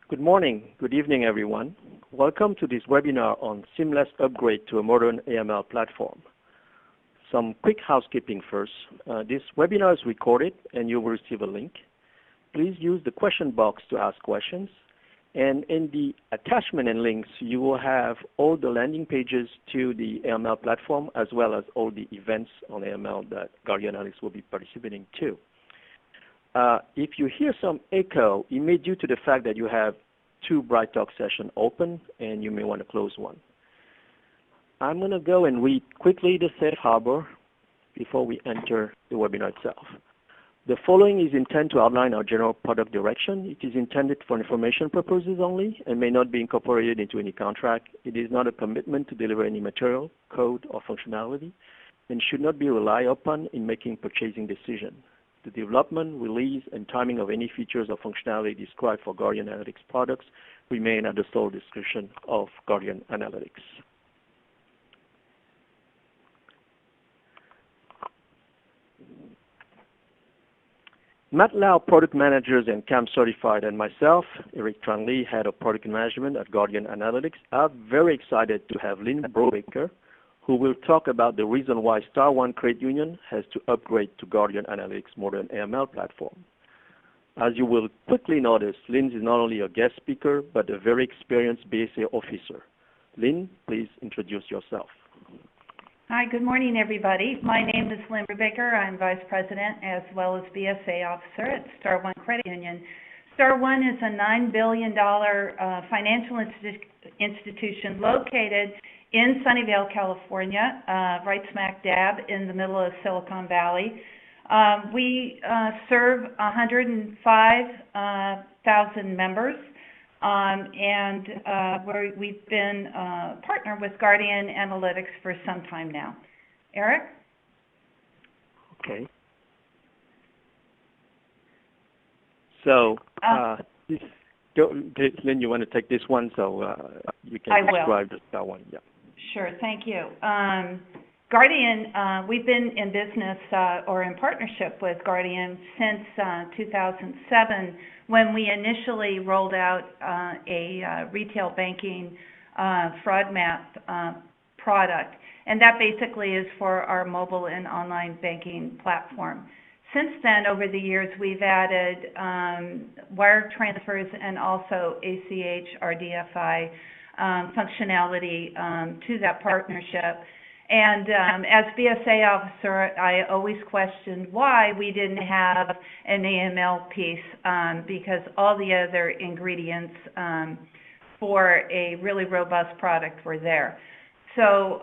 Good morning, good evening, everyone. Welcome to this webinar on seamless upgrade to a modern AML platform. Some quick housekeeping first. This webinar is recorded and you will receive a link. Please use the question box to ask questions. And in the attachment and links, you will have all the landing pages to the AML platform as well as all the events on AML that Guardian Analytics will be participating to. If you hear some echo, it may be due to the fact that you have two BrightTalk sessions open and you may want to close one. I'm going to go and read quickly the safe harbor before we enter the webinar itself. The following is intended to outline our general product direction. It is intended for information purposes only and may not be incorporated into any contract. It is not a commitment to deliver any material, code, or functionality and should not be relied upon in making purchasing decisions. The development, release, and timing of any features or functionality described for Guardian Analytics products remain at the sole discretion of Guardian Analytics. Matt Lau, product managers and CAM certified, and myself, Eric Tranley, head of product management at Guardian Analytics, are very excited to have Lynn Brubaker, who will talk about the reason why Star One Credit Union has to upgrade to Guardian Analytics modern AML platform. As you will quickly notice, Lynn is not only a guest speaker, but a very experienced BSA officer. Lynn, please introduce yourself. Hi, good morning, everybody. My name is Lynn Brubaker. I'm Vice President as well as BSA Officer at Star One Credit Union. Star One is a $9 billion financial institution located in Sunnyvale, California, right smack dab in the middle of Silicon Valley. We serve 105,000 members, and we've been partnered with Guardian Analytics for some time now. Eric? Okay. So, Lynn, you want to take this one so you can describe the Star One? Yeah. Sure, thank you. Guardian, we've been in business or in partnership with Guardian since 2007 when we initially rolled out a retail banking fraud map product. And that basically is for our mobile and online banking platform. Since then, over the years, we've added wire transfers and also ACH, RDFI functionality to that partnership. And as BSA officer, I always questioned why we didn't have an AML piece because all the other ingredients for a really robust product were there. So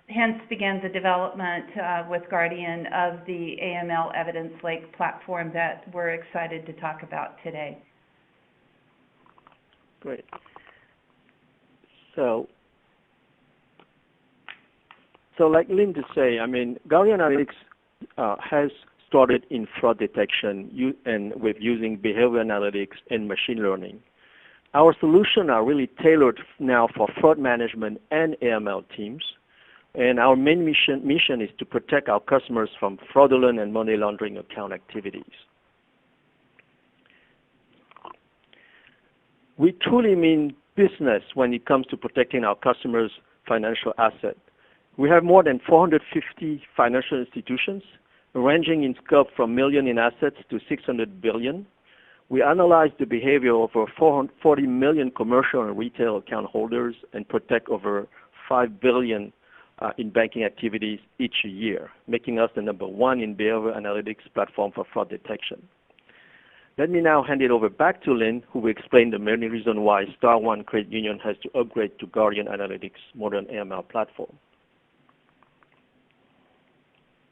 hence began the development with Guardian of the AML EvidenceLake platform that we're excited to talk about today. Great. So like Lynn to say, I mean, Guardian Analytics has started in fraud detection and with using behavior analytics and machine learning. Our solutions are really tailored now for fraud management and AML teams. And our main mission is to protect our customers from fraudulent and money laundering account activities. We truly mean business when it comes to protecting our customers' financial assets. We have more than 450 financial institutions, ranging in scope from million in assets to 600 billion. We analyze the behavior of over 440 million commercial and retail account holders and protect over 5 billion in banking activities each year, making us the #1 in behavior analytics platform for fraud detection. Let me now hand it over back to Lynn, who will explain the many reasons why Star One Credit Union has to upgrade to Guardian Analytics modern AML platform.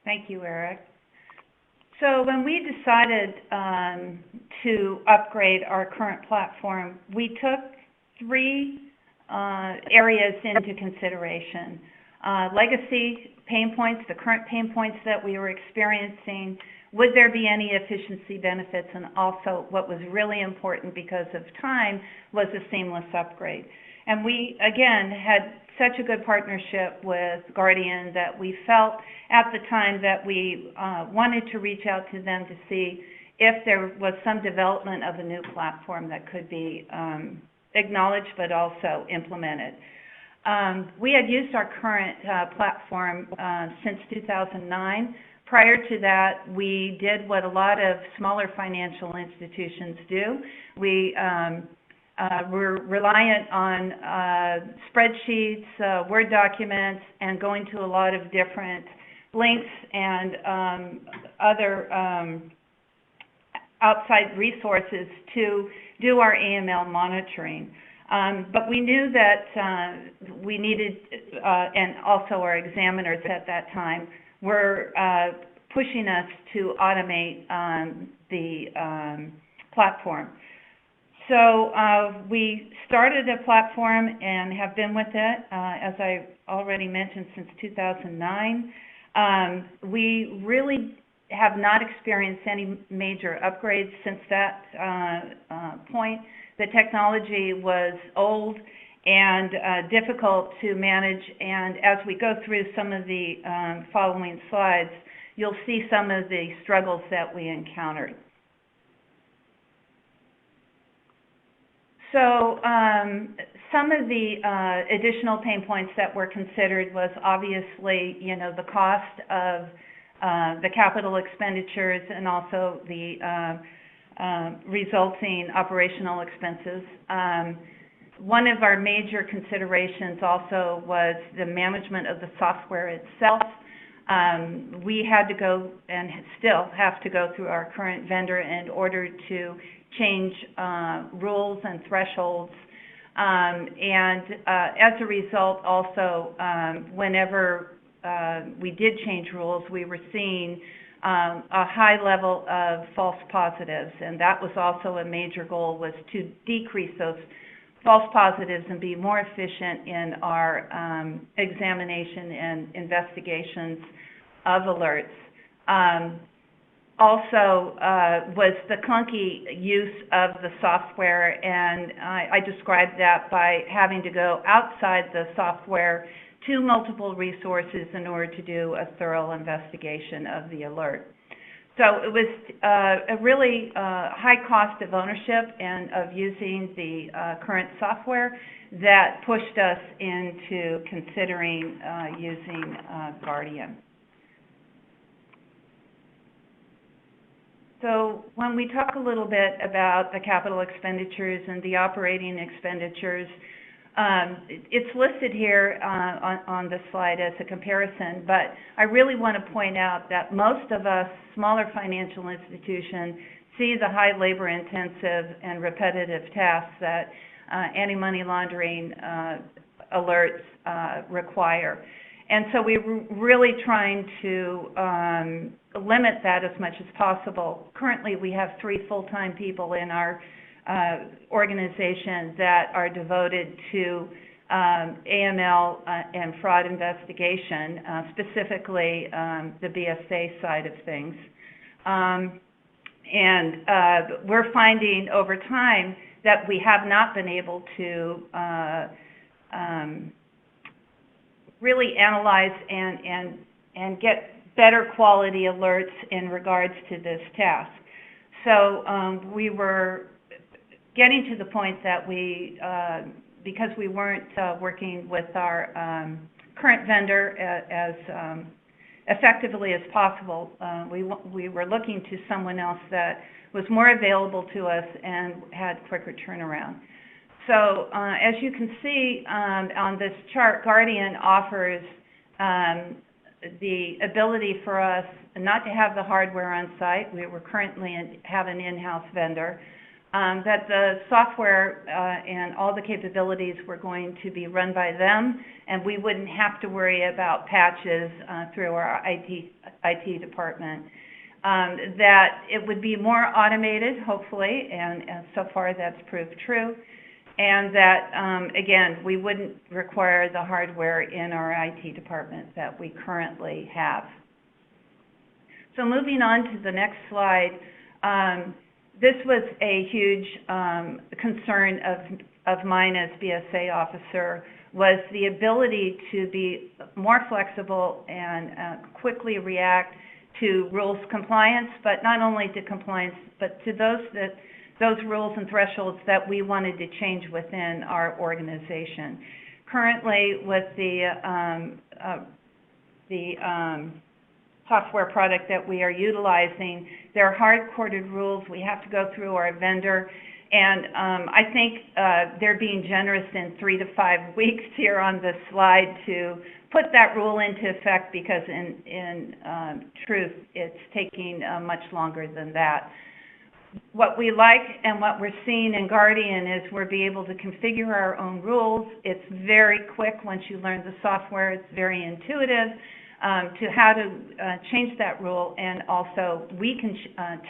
Thank you, Eric. So when we decided to upgrade our current platform, we took three areas into consideration. Legacy pain points, the current pain points that we were experiencing, would there be any efficiency benefits, and also what was really important because of time was a seamless upgrade. And we, again, had such a good partnership with Guardian that we felt at the time that we wanted to reach out to them to see if there was some development of a new platform that could be acknowledged but also implemented. We had used our current platform since 2009. Prior to that, we did what a lot of smaller financial institutions do. We were reliant on spreadsheets, Word documents, and going to a lot of different links and other outside resources to do our AML monitoring. But we knew that we needed, and also our examiners at that time were pushing us to automate the platform. So we started a platform and have been with it, as I already mentioned, since 2009. We really have not experienced any major upgrades since that point. The technology was old and difficult to manage, and as we go through some of the following slides, you'll see some of the struggles that we encountered. So some of the additional pain points that were considered was obviously, the cost of the capital expenditures and also the resulting operational expenses. One of our major considerations also was the management of the software itself. We had to go and still have to go through our current vendor in order to change rules and thresholds. And as a result, also, whenever we did change rules, we were seeing a high level of false positives, and that was also a major goal, was to decrease those false positives and be more efficient in our examination and investigations of alerts. Also was the clunky use of the software, and I described that by having to go outside the software to multiple resources in order to do a thorough investigation of the alert. So it was a really high cost of ownership and of using the current software that pushed us into considering using Guardian. So when we talk a little bit about the capital expenditures and the operating expenditures, it's listed here on the slide as a comparison, but I really want to point out that most of us smaller financial institutions see the high labor-intensive and repetitive tasks that anti-money laundering alerts require. And so we're really trying to limit that as much as possible. Currently, we have 3 full-time people in our organization that are devoted to AML and fraud investigation, specifically the BSA side of things. And we're finding over time that we have not been able to really analyze and get better quality alerts in regards to this task. So we were getting to the point that we, because we weren't working with our current vendor as effectively as possible, we were looking to someone else that was more available to us and had quicker turnaround. So as you can see on this chart, Guardian offers the ability for us not to have the hardware on site. We currently have an in-house vendor. That the software and all the capabilities were going to be run by them, and we wouldn't have to worry about patches through our IT department. That it would be more automated, hopefully, and so far that's proved true. And that, again, we wouldn't require the hardware in our IT department that we currently have. So moving on to the next slide, this was a huge concern of mine as BSA officer, was the ability to be more flexible and quickly react to rules compliance, but not only to compliance, but to those rules and thresholds that we wanted to change within our organization. Currently, with the software product that we are utilizing, there are hard-coded rules. We have to go through our vendor, and I think they're being generous in 3 to 5 weeks here on this slide to put that rule into effect, because in truth, it's taking much longer than that. What we like and what we're seeing in Guardian is we'll be able to configure our own rules. It's very quick once you learn the software. It's very intuitive to how to change that rule, and also we can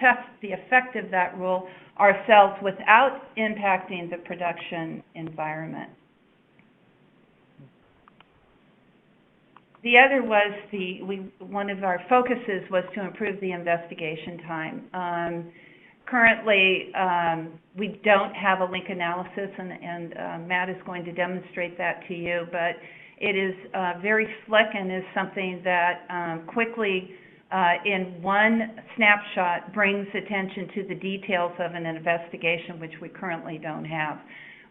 test the effect of that rule ourselves without impacting the production environment. The other was one of our focuses was to improve the investigation time. Currently, we don't have a link analysis, and Matt is going to demonstrate that to you, but it is very slick and is something that quickly, in one snapshot, brings attention to the details of an investigation, which we currently don't have.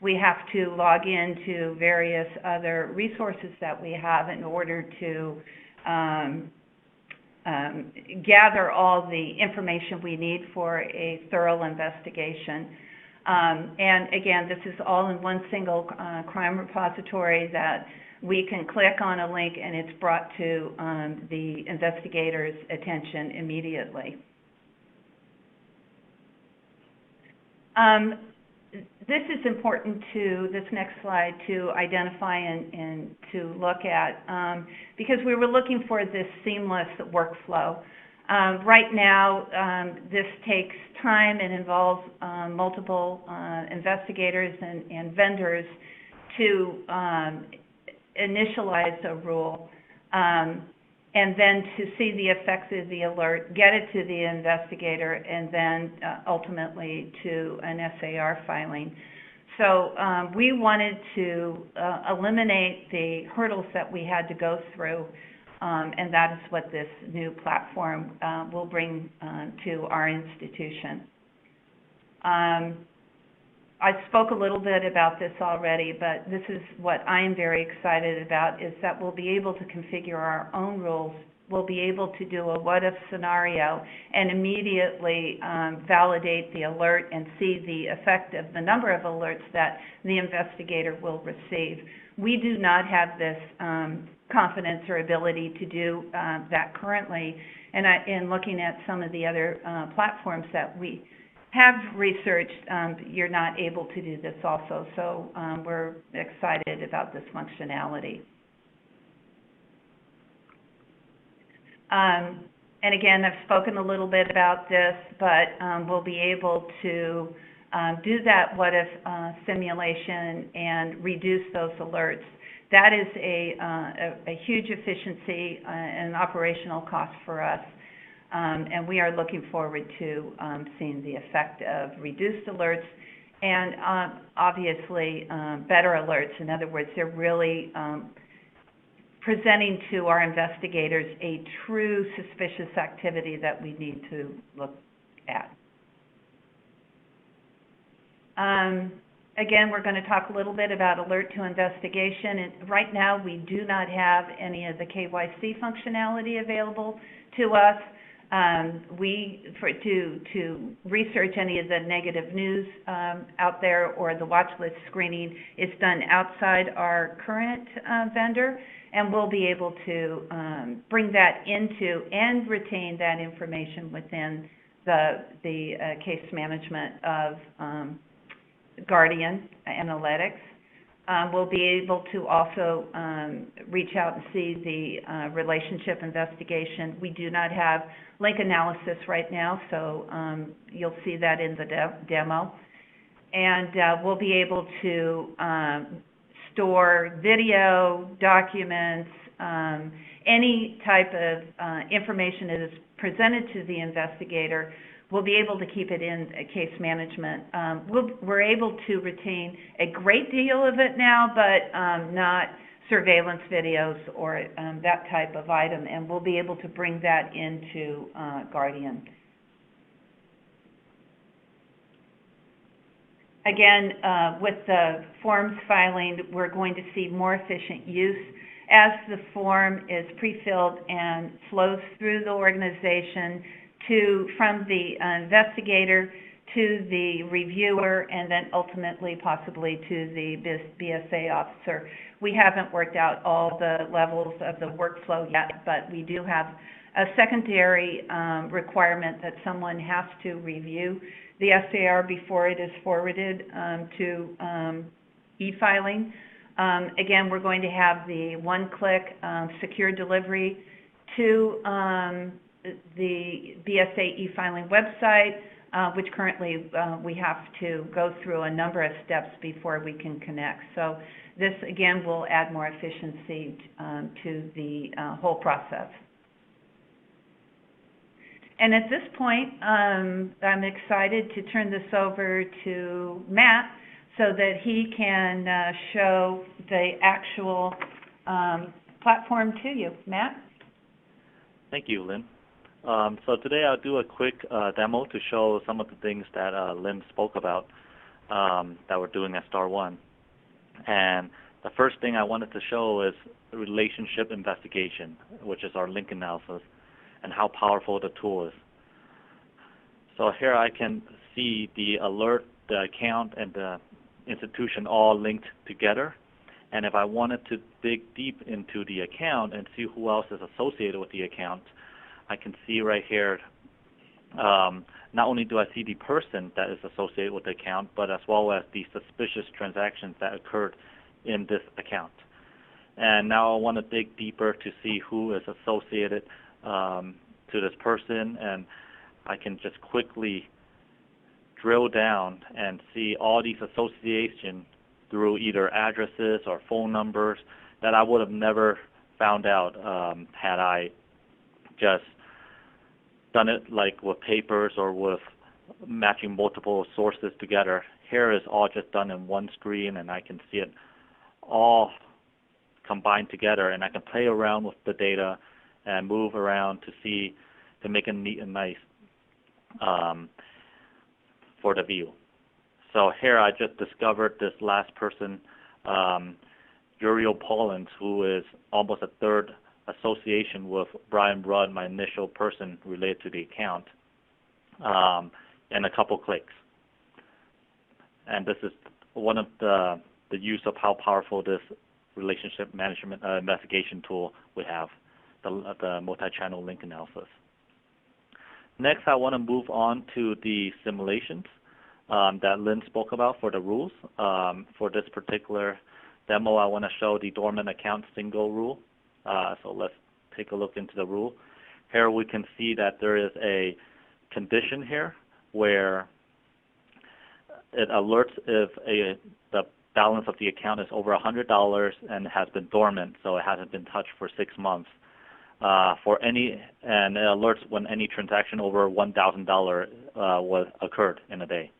We have to log into various other resources that we have in order to gather all the information we need for a thorough investigation. And again, this is all in one single crime repository that we can click on a link and it's brought to the investigator's attention immediately. This is important to this next slide to identify and to look at because we were looking for this seamless workflow. Right now, this takes time and involves multiple investigators and vendors to initialize a rule, and then to see the effects of the alert, get it to the investigator, and then ultimately to an SAR filing. So we wanted to eliminate the hurdles that we had to go through, and that is what this new platform will bring to our institution. I spoke a little bit about this already, but this is what I'm very excited about, is that we'll be able to configure our own rules. We'll be able to do a what-if scenario and immediately validate the alert and see the effect of the number of alerts that the investigator will receive. We do not have this confidence or ability to do that currently, and in looking at some of the other platforms that we have researched, you're not able to do this also, so we're excited about this functionality. And again, I've spoken a little bit about this, but we'll be able to do that what-if simulation and reduce those alerts. That is a huge efficiency and operational cost for us. And we are looking forward to seeing the effect of reduced alerts and obviously better alerts. In other words, they're really presenting to our investigators a true suspicious activity that we need to look at. Again, we're going to talk a little bit about alert to investigation. And right now, we do not have any of the KYC functionality available to us. To research any of the negative news out there or the watch list screening is done outside our current vendor, and we'll be able to bring that into and retain that information within the case management of Guardian Analytics. We'll be able to also reach out and see the relationship investigation. We do not have link analysis right now, so you'll see that in the demo. And we'll be able to store video, documents, any type of information that is presented to the investigator. We'll be able to keep it in case management. We're able to retain a great deal of it now, but not surveillance videos or that type of item, and we'll be able to bring that into Guardian. Again, with the forms filing, we're going to see more efficient use as the form is pre-filled and flows through the organization from the investigator to the reviewer, and then ultimately possibly to the BSA officer. We haven't worked out all the levels of the workflow yet, but we do have a secondary requirement that someone has to review the SAR before it is forwarded to e-filing. Again, we're going to have the one-click secure delivery to the BSA e-filing website, which currently we have to go through a number of steps before we can connect. So this, again, will add more efficiency to the whole process. And at this point, I'm excited to turn this over to Matt so that he can show the actual platform to you. Matt? Thank you, Lynn. So today I'll do a quick demo to show some of the things that Lynn spoke about that we're doing at Star One. And the first thing I wanted to show is relationship investigation, which is our link analysis, and how powerful the tool is. So here I can see the alert, the account, and the institution all linked together. And if I wanted to dig deep into the account and see who else is associated with the account, I can see right here, not only do I see the person that is associated with the account, but as well as the suspicious transactions that occurred in this account. And now I want to dig deeper to see who is associated to this person, and I can just quickly drill down and see all these associations through either addresses or phone numbers that I would have never found out had I just done it like with papers or with matching multiple sources together. Here is all just done in one screen, and I can see it all combined together, and I can play around with the data and move around to make it neat and nice for the view. So here I just discovered this last person, Uriel Pollins, who is almost a third association with Brian Rudd, my initial person related to the account, in a couple clicks. And this is one of the use of how powerful this relationship management investigation tool we have, the multi-channel link analysis. Next, I want to move on to the simulations that Lynn spoke about for the rules. For this particular demo, I want to show the dormant account single rule. So let's take a look into the rule. Here we can see that there is a condition here where it alerts if the balance of the account is over $100 and has been dormant, so it hasn't been touched for 6 months. And it alerts when any transaction over $1,000 was occurred in a day.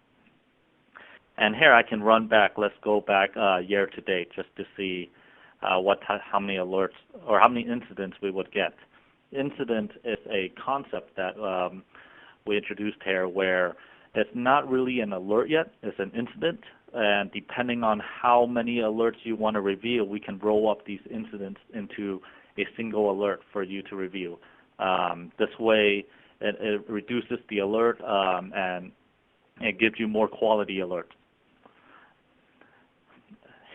And here I can run back. Let's go back year to date just to see how many alerts or how many incidents we would get. Incident is a concept that we introduced here where it's not really an alert yet, it's an incident, and depending on how many alerts you want to review, we can roll up these incidents into a single alert for you to review. This way it reduces the alert and it gives you more quality alerts.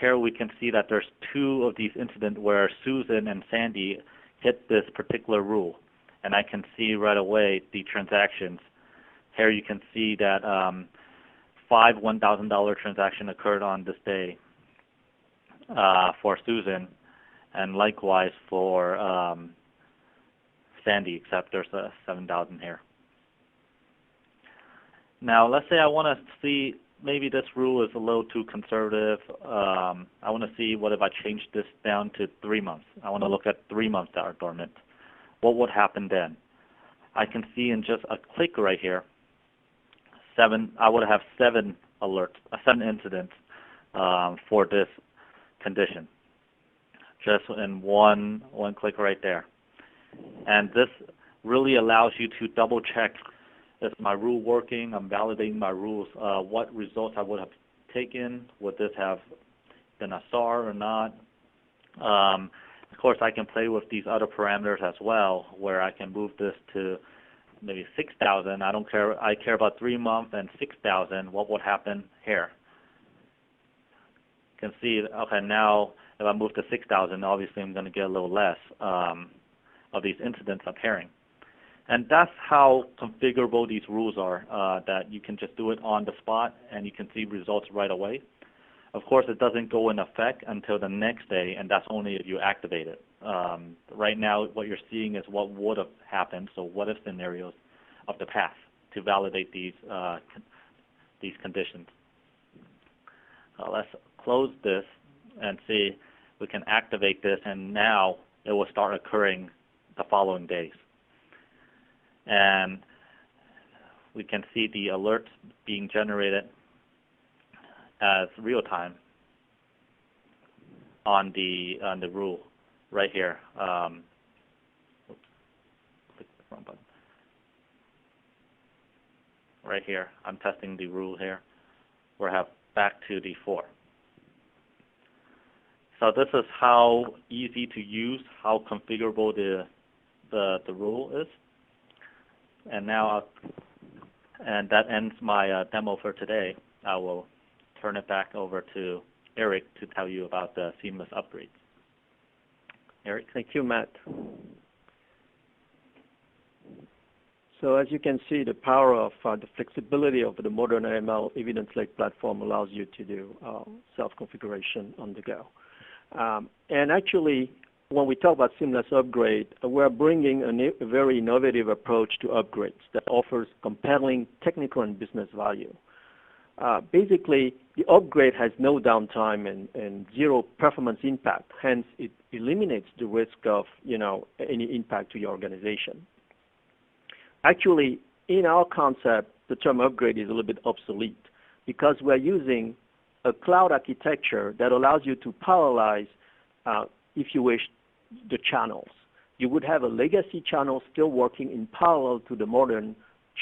Here we can see that there's 2 of these incidents where Susan and Sandy hit this particular rule. And I can see right away the transactions. Here you can see that 5 $1,000 transactions occurred on this day for Susan, and likewise for Sandy, except there's a 7,000 here. Now let's say I want to see maybe this rule is a little too conservative. I want to see what if I change this down to 3 months. I want to look at 3 months that are dormant. What would happen then? I can see in just a click right here, I would have 7 alerts, 7 incidents for this condition. just in one click right there. And this really allows you to double check, is my rule working? I'm validating my rules. What results I would have taken? Would this have been a star or not? Of course, I can play with these other parameters as well, where I can move this to maybe 6,000. I don't care. I care about 3 months and 6,000. What would happen here? You can see, okay, now if I move to 6,000, obviously I'm going to get a little less of these incidents appearing. And that's how configurable these rules are, that you can just do it on the spot and you can see results right away. Of course, it doesn't go in effect until the next day, and that's only if you activate it. Right now, what you're seeing is what would have happened, so what if scenarios of the past to validate these conditions. Let's close this and see we can activate this, and now it will start occurring the following days. And we can see the alerts being generated as real time on the rule right here. Oops, click the wrong button. Right here, I'm testing the rule here. We have back to the 4. So this is how easy to use, how configurable the rule is. And now, and that ends my demo for today. I will turn it back over to Eric to tell you about the seamless upgrades. Eric? Thank you, Matt. So as you can see, the power of the flexibility of the modern AML EvidenceLake platform allows you to do self-configuration on the go. And actually, when we talk about seamless upgrade, we're bringing a very innovative approach to upgrades that offers compelling technical and business value. Basically, the upgrade has no downtime and zero performance impact. Hence, it eliminates the risk of any impact to your organization. Actually, in our concept, the term upgrade is a little bit obsolete because we're using a cloud architecture that allows you to parallelize, if you wish, the channels. You would have a legacy channel still working in parallel to the modern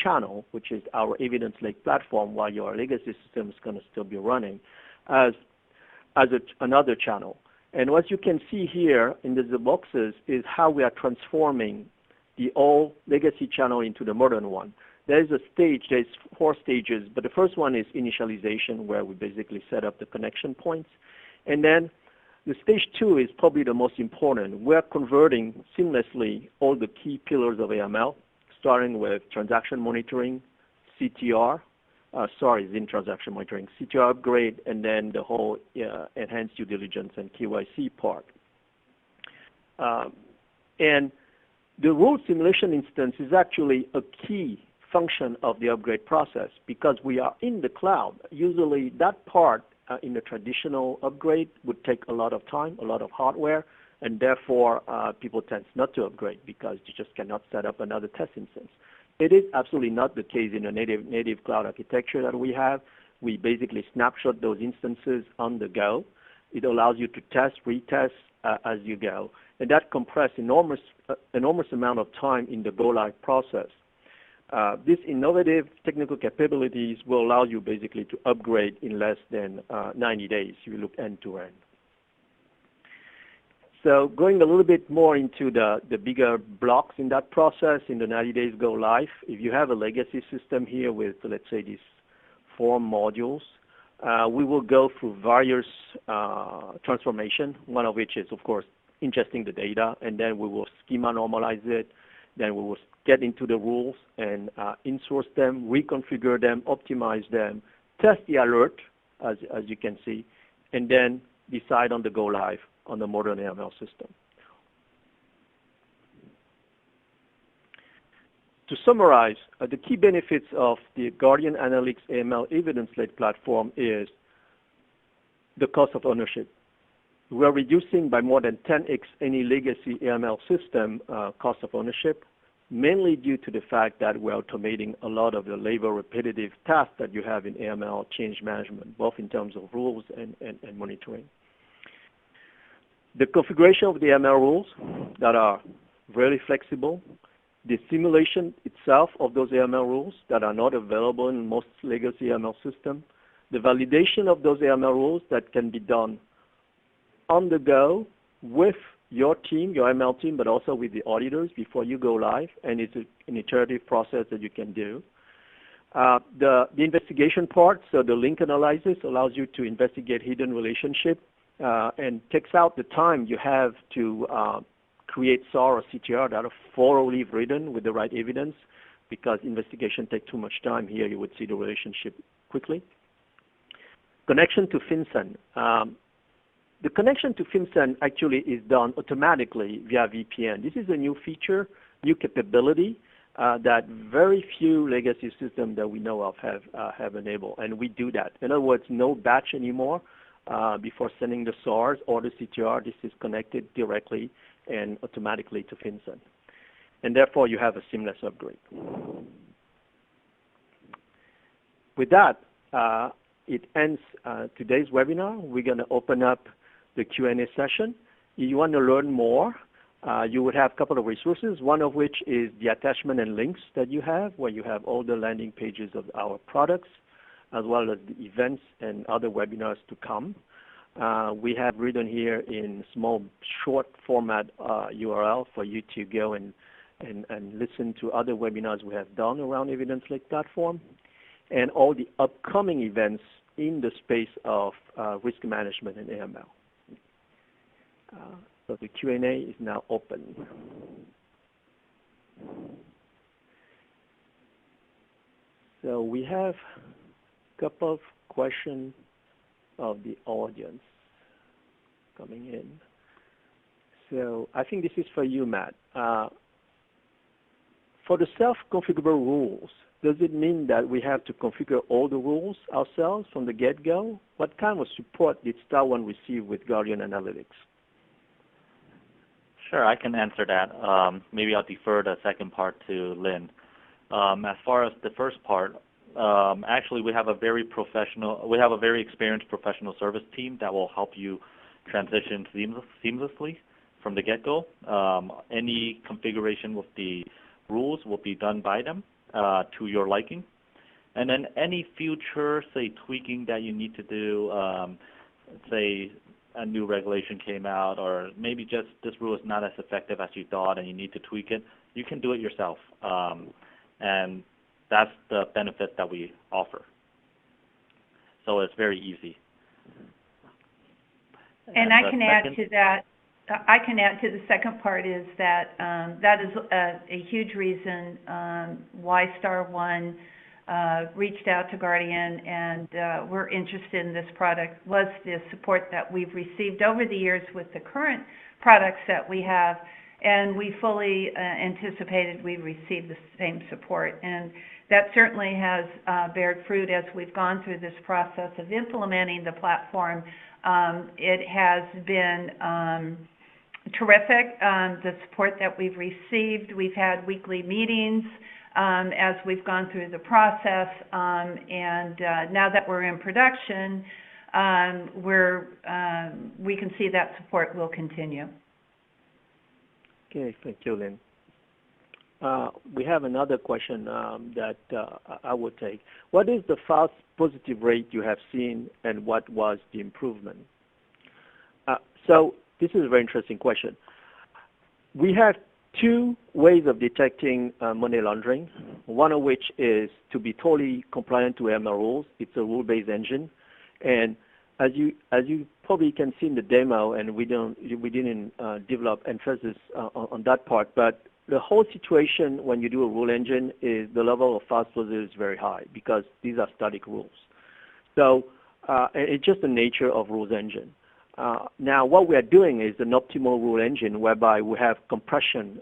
channel, which is our EvidenceLake platform, while your legacy system is going to still be running as another channel. And what you can see here in the boxes is how we are transforming the old legacy channel into the modern one. There's 4 stages, but the first one is initialization, where we basically set up the connection points. And then the stage 2 is probably the most important. We're converting seamlessly all the key pillars of AML, starting with transaction monitoring, CTR, in transaction monitoring, CTR upgrade, and then the whole enhanced due diligence and KYC part. And the rule simulation instance is actually a key function of the upgrade process because we are in the cloud. Usually that part in a traditional upgrade would take a lot of time, a lot of hardware, and therefore people tend not to upgrade because you just cannot set up another test instance. It is absolutely not the case in a native cloud architecture that we have. We basically snapshot those instances on the go. It allows you to test, retest as you go, and that compresses enormous amount of time in the go-live process. These innovative technical capabilities will allow you basically to upgrade in less than 90 days. You look end to end. So going a little bit more into the bigger blocks in that process, in the 90 days go live, if you have a legacy system here with, let's say, these 4 modules, we will go through various transformation, one of which is, of course, ingesting the data, and then we will schema normalize it. Then we will get into the rules and in-source them, reconfigure them, optimize them, test the alert, as you can see, and then decide on the go live on the modern AML system. To summarize, the key benefits of the Guardian Analytics AML EvidenceLake platform is the cost of ownership. We are reducing by more than 10x any legacy AML system cost of ownership, mainly due to the fact that we're automating a lot of the labor repetitive tasks that you have in AML change management, both in terms of rules and monitoring. The configuration of the AML rules that are very flexible, the simulation itself of those AML rules that are not available in most legacy AML systems, the validation of those AML rules that can be done on the go with your team, your ML team, but also with the auditors before you go live, and it's an iterative process that you can do. The investigation part, so the link analysis allows you to investigate hidden relationship and takes out the time you have to create SAR or CTR that are thoroughly written with the right evidence, because investigation takes too much time. Here you would see the relationship quickly. Connection to FinCEN. The connection to FinCEN actually is done automatically via VPN. This is a new feature, new capability that very few legacy systems that we know of have enabled, and we do that. In other words, no batch anymore before sending the SARs or the CTR. This is connected directly and automatically to FinCEN, and therefore you have a seamless upgrade. With that, it ends today's webinar. We're going to open up the Q&A session. If you want to learn more, you would have a couple of resources, one of which is the attachment and links that you have, where you have all the landing pages of our products, as well as the events and other webinars to come. We have written here in small, short format URL for you to go and listen to other webinars we have done around EvidenceLake platform, and all the upcoming events in the space of risk management and AML. So the Q&A is now open. So we have a couple of questions of the audience coming in. So I think this is for you, Matt. For the self-configurable rules, does it mean that we have to configure all the rules ourselves from the get-go? What kind of support did Star One receive with Guardian Analytics? Sure, I can answer that. Maybe I'll defer the second part to Lynn. As far as the first part, actually we have a very experienced professional service team that will help you transition seamlessly from the get-go. Any configuration with the rules will be done by them to your liking. And then any future, say, tweaking that you need to do, say, a new regulation came out, or maybe just this rule is not as effective as you thought and you need to tweak it, you can do it yourself. And that's the benefit that we offer. So it's very easy. And I can add to that. I can add to the second part is that that is a huge reason why Star One reached out to Guardian and we're interested in this product, was the support that we've received over the years with the current products that we have, and we fully anticipated we'd receive the same support. And that certainly has bared fruit as we've gone through this process of implementing the platform. It has been terrific, the support that we've received. We've had weekly meetings as we've gone through the process, and now that we're in production, we can see that support will continue. Okay, thank you, Lynn. We have another question that I will take. What is the false positive rate you have seen, and what was the improvement? So this is a very interesting question. We have two ways of detecting money laundering, one of which is to be totally compliant to AML rules. It's a rule-based engine. And as you probably can see in the demo, and we didn't develop emphasis on that part, but the whole situation when you do a rule engine is the level of false positive is very high because these are static rules. So it's just the nature of rules engine. Now, what we are doing is an optimal rule engine whereby we have compression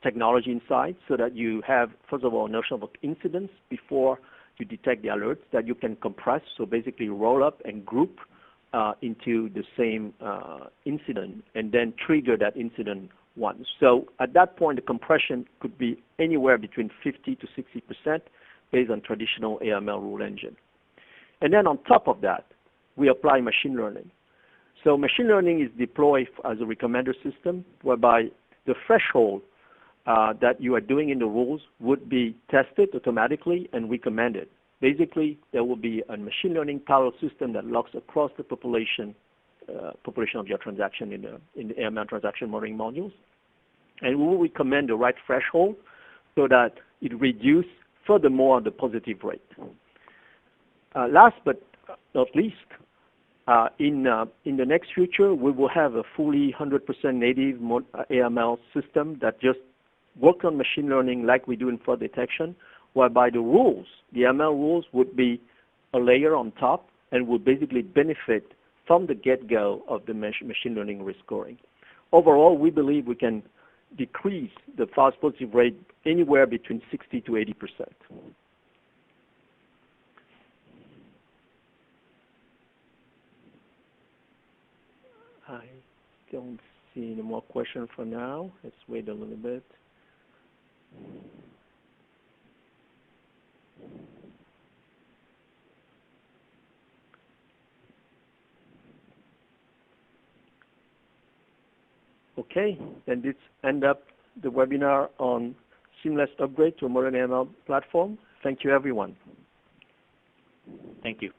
technology inside so that you have, first of all, notion of incidents before you detect the alerts that you can compress, so basically roll up and group into the same incident and then trigger that incident once. So at that point, the compression could be anywhere between 50 to 60% based on traditional AML rule engine. And then on top of that, we apply machine learning. So machine learning is deployed as a recommender system, whereby the threshold that you are doing in the rules would be tested automatically and recommended. Basically, there will be a machine learning parallel system that looks across the population of your transaction in the AML transaction monitoring modules, and we will recommend the right threshold so that it reduces furthermore the positive rate. Last but not least, in the next future, we will have a fully 100% native AML system that just works on machine learning like we do in fraud detection, whereby the rules, the AML rules, would be a layer on top and would basically benefit from the get-go of the machine learning risk scoring. Overall, we believe we can decrease the false positive rate anywhere between 60 to 80%. I don't see any more questions for now. Let's wait a little bit. Okay, then this ends up the webinar on seamless upgrade to a modern AML platform. Thank you, everyone. Thank you.